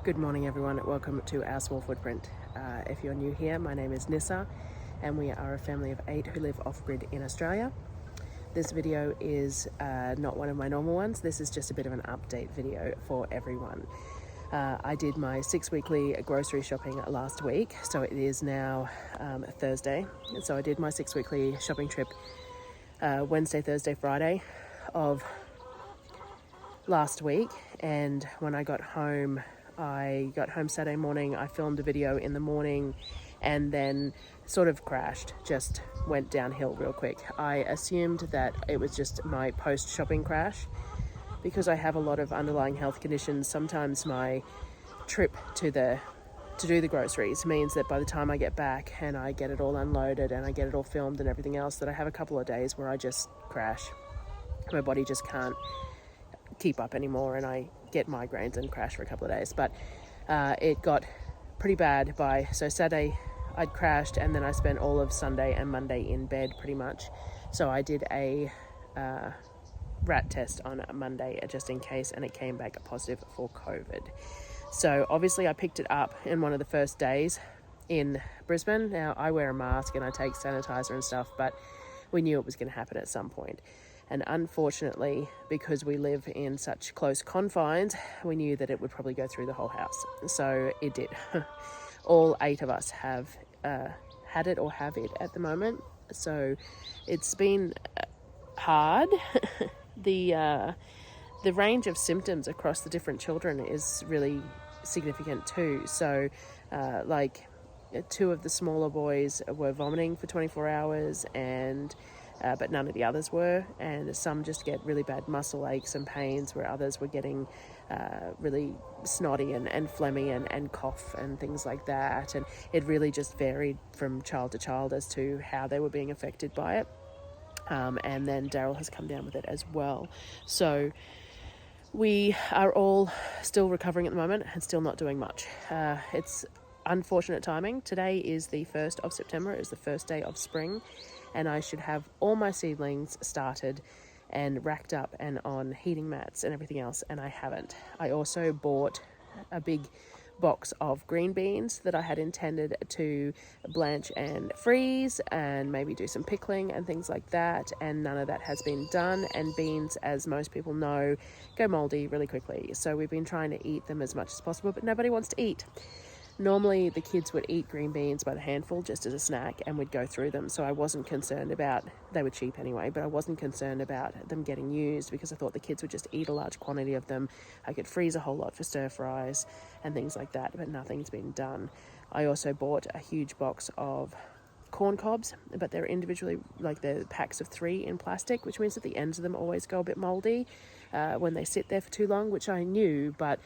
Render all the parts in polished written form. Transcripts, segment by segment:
Good morning everyone, welcome to our small footprint. If you're new here, my name is Nyssa and we are a family of 8 who live off-grid in Australia. This video is not one of my normal ones. This is just a bit of an update video for everyone. I did my 6-weekly grocery shopping last week, so it is now Thursday. So I did my 6-weekly shopping trip Wednesday, Thursday, Friday of last week, and when I got home Saturday morning. I filmed a video in the morning and then sort of crashed, just went downhill real quick. I assumed that it was just my post-shopping crash because I have a lot of underlying health conditions. Sometimes my trip to do the groceries means that by the time I get back and I get it all unloaded and I get it all filmed and everything else, that I have a couple of days where I just crash. My body just can't keep up anymore and I get migraines and crash for a couple of days. But it got pretty bad so Saturday I'd crashed, and then I spent all of Sunday and Monday in bed pretty much. So I did a rat test on Monday just in case, and it came back positive for COVID. So obviously I picked it up in one of the first days in Brisbane. Now I wear a mask and I take sanitizer and stuff, but we knew it was going to happen at some point. And unfortunately, because we live in such close confines, we knew that it would probably go through the whole house. So it did. All 8 of us have had it or have it at the moment. So it's been hard. The range of symptoms across the different children is really significant too. So like 2 of the smaller boys were vomiting for 24 hours and but none of the others were, and some just get really bad muscle aches and pains, where others were getting really snotty and phlegmy and cough and things like that. And it really just varied from child to child as to how they were being affected by it. And then Darryl has come down with it as well. So we are all still recovering at the moment and still not doing much. It's unfortunate timing. Today is the 1st of September. It is the first day of spring, and I should have all my seedlings started and racked up and on heating mats and everything else, and I haven't. I also bought a big box of green beans that I had intended to blanch and freeze and maybe do some pickling and things like that, and none of that has been done. And beans, as most people know, go moldy really quickly, so we've been trying to eat them as much as possible, but nobody wants to eat. Normally the kids would eat green beans by the handful just as a snack, and we'd go through them, so I wasn't concerned about, they were cheap anyway, but I wasn't concerned about them getting used because I thought the kids would just eat a large quantity of them. I could freeze a whole lot for stir fries and things like that, but nothing's been done. I also bought a huge box of corn cobs, but they're individually, like they're packs of 3 in plastic, which means that the ends of them always go a bit moldy when they sit there for too long, which I knew, but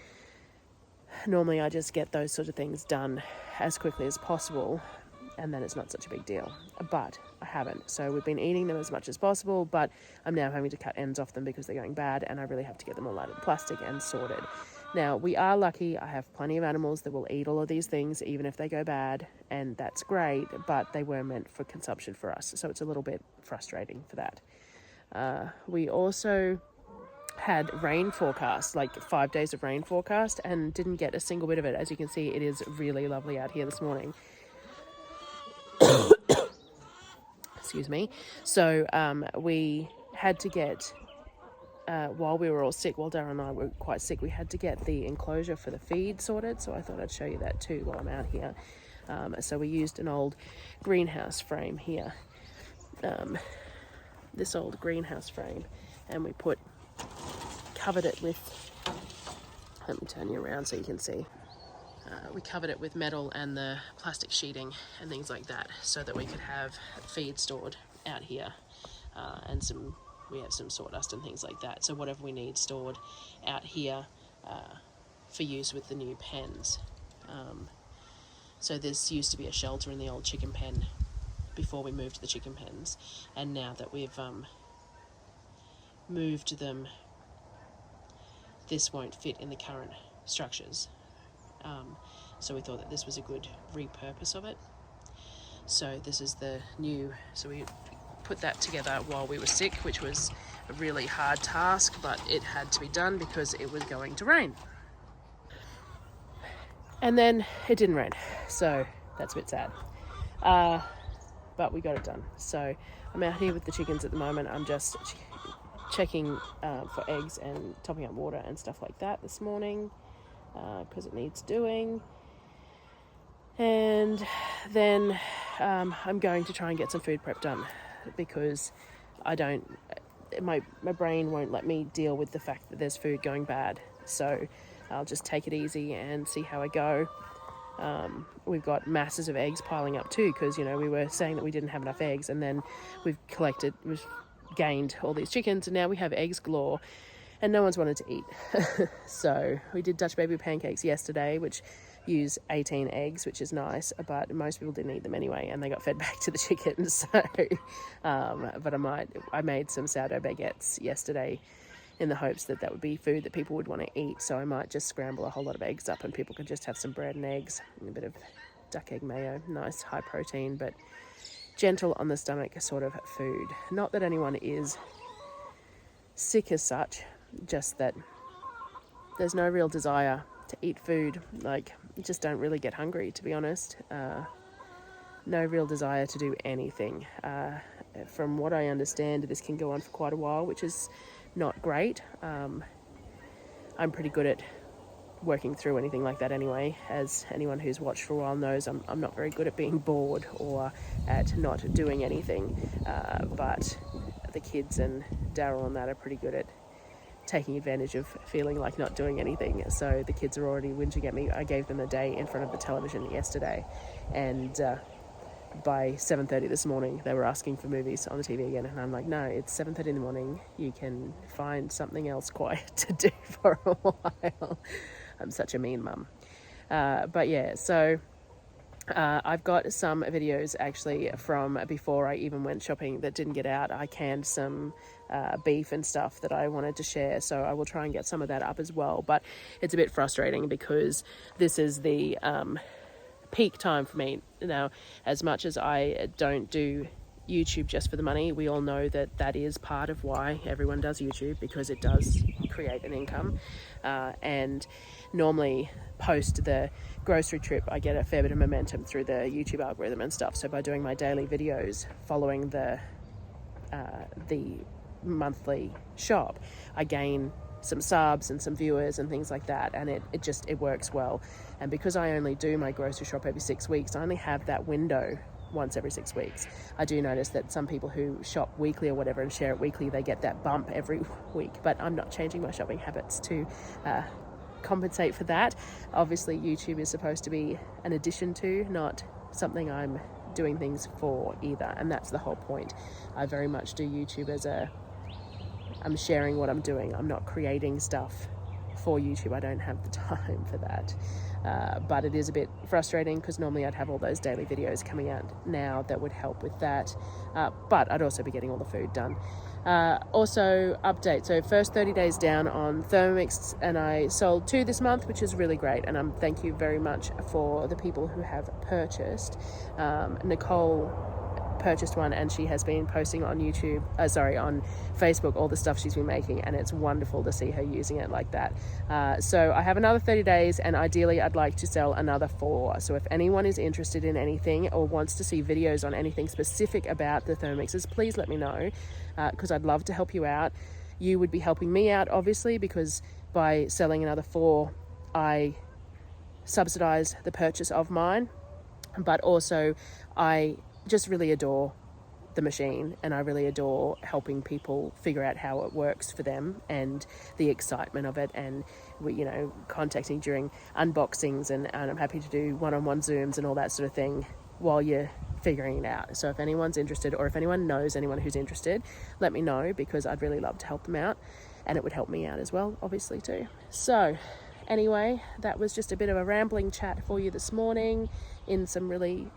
normally I just get those sort of things done as quickly as possible, and then it's not such a big deal. But I haven't. So we've been eating them as much as possible, but I'm now having to cut ends off them because they're going bad, and I really have to get them all out of the plastic and sorted. Now, we are lucky. I have plenty of animals that will eat all of these things, even if they go bad, and that's great, but they were meant for consumption for us, so it's a little bit frustrating for that. We also had rain forecast, like 5 days of rain forecast, and didn't get a single bit of it. As you can see, it is really lovely out here this morning. Excuse me. So we had to get, while we were all sick, while Darryl and I were quite sick, we had to get the enclosure for the feed sorted, so I thought I'd show you that too while I'm out here. So we used an old greenhouse frame here, this old greenhouse frame, and we covered it with, let me turn you around so you can see. We covered it with metal and the plastic sheeting and things like that, so that we could have feed stored out here, and we have some sawdust and things like that. So whatever we need stored out here for use with the new pens. So this used to be a shelter in the old chicken pen before we moved to the chicken pens, and now that we've moved them, this won't fit in the current structures. So we thought that this was a good repurpose of it. So this is the new, so we put that together while we were sick, which was a really hard task, but it had to be done because it was going to rain. And then it didn't rain, so that's a bit sad. But we got it done. So I'm out here with the chickens at the moment. I'm just checking for eggs and topping up water and stuff like that this morning because it needs doing. And then I'm going to try and get some food prep done because my brain won't let me deal with the fact that there's food going bad. So I'll just take it easy and see how I go. We've got masses of eggs piling up too because, we were saying that we didn't have enough eggs, and then we've gained all these chickens, and now we have eggs galore and no one's wanted to eat. So we did Dutch baby pancakes yesterday, which use 18 eggs, which is nice, but most people didn't eat them anyway and they got fed back to the chickens. So but I made some sourdough baguettes yesterday in the hopes that would be food that people would want to eat. So I might just scramble a whole lot of eggs up and people could just have some bread and eggs and a bit of duck egg mayo. Nice high protein but gentle on the stomach sort of food. Not that anyone is sick as such, just that there's no real desire to eat food. Like, just don't really get hungry, to be honest. No real desire to do anything. From what I understand, this can go on for quite a while, which is not great. I'm pretty good at working through anything like that anyway. As anyone who's watched for a while knows, I'm not very good at being bored or at not doing anything. But the kids and Darryl and that are pretty good at taking advantage of feeling like not doing anything. So the kids are already whinging at me. I gave them a day in front of the television yesterday, and by 7:30 this morning they were asking for movies on the TV again, and I'm like, no, it's 7:30 in the morning, you can find something else quiet to do for a while. I'm such a mean mum. But yeah, so I've got some videos actually from before I even went shopping that didn't get out. I canned some beef and stuff that I wanted to share, so I will try and get some of that up as well. But it's a bit frustrating because this is the peak time for me now. As much as I don't do YouTube just for the money, we all know that is part of why everyone does YouTube, because it does create an income. And normally post the grocery trip I get a fair bit of momentum through the YouTube algorithm and stuff. So by doing my daily videos following the monthly shop, I gain some subs and some viewers and things like that, and it works well. And because I only do my grocery shop every 6 weeks, I only have that window once every 6 weeks. I do notice that some people who shop weekly or whatever and share it weekly, they get that bump every week, but I'm not changing my shopping habits to compensate for that. Obviously YouTube is supposed to be an addition to, not something I'm doing things for either, and that's the whole point. I very much do YouTube as I'm sharing what I'm doing. I'm not creating stuff for YouTube. I don't have the time for that. But it is a bit frustrating because normally I'd have all those daily videos coming out now that would help with that. But I'd also be getting all the food done. Also, update. So first 30 days down on Thermomix, and I sold 2 this month, which is really great. And thank you very much for the people who have purchased. Nicole purchased one, and she has been posting on on Facebook all the stuff she's been making, and it's wonderful to see her using it like that. So I have another 30 days, and ideally I'd like to sell another 4. So if anyone is interested in anything or wants to see videos on anything specific about the Thermomixes, please let me know, because I'd love to help you out. You would be helping me out, obviously, because by selling another 4 I subsidize the purchase of mine, but also I just really adore the machine, and I really adore helping people figure out how it works for them and the excitement of it, and contacting during unboxings, and I'm happy to do one-on-one Zooms and all that sort of thing while you're figuring it out. So if anyone's interested, or if anyone knows anyone who's interested, let me know, because I'd really love to help them out, and it would help me out as well, obviously, too. So anyway, that was just a bit of a rambling chat for you this morning in some really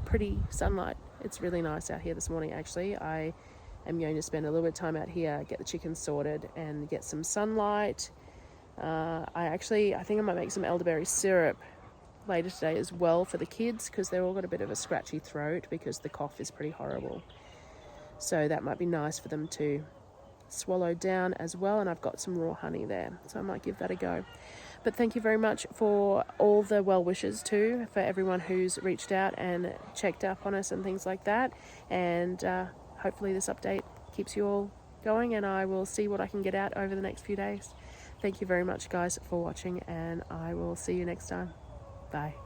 pretty sunlight. It's really nice out here this morning, actually. I am going to spend a little bit of time out here, get the chickens sorted and get some sunlight. I think I might make some elderberry syrup later today as well for the kids, because they've all got a bit of a scratchy throat because the cough is pretty horrible. So that might be nice for them to swallow down as well, and I've got some raw honey there, so I might give that a go. But thank you very much for all the well wishes too, for everyone who's reached out and checked up on us and things like that. And hopefully this update keeps you all going, and I will see what I can get out over the next few days. Thank you very much, guys, for watching, and I will see you next time. Bye.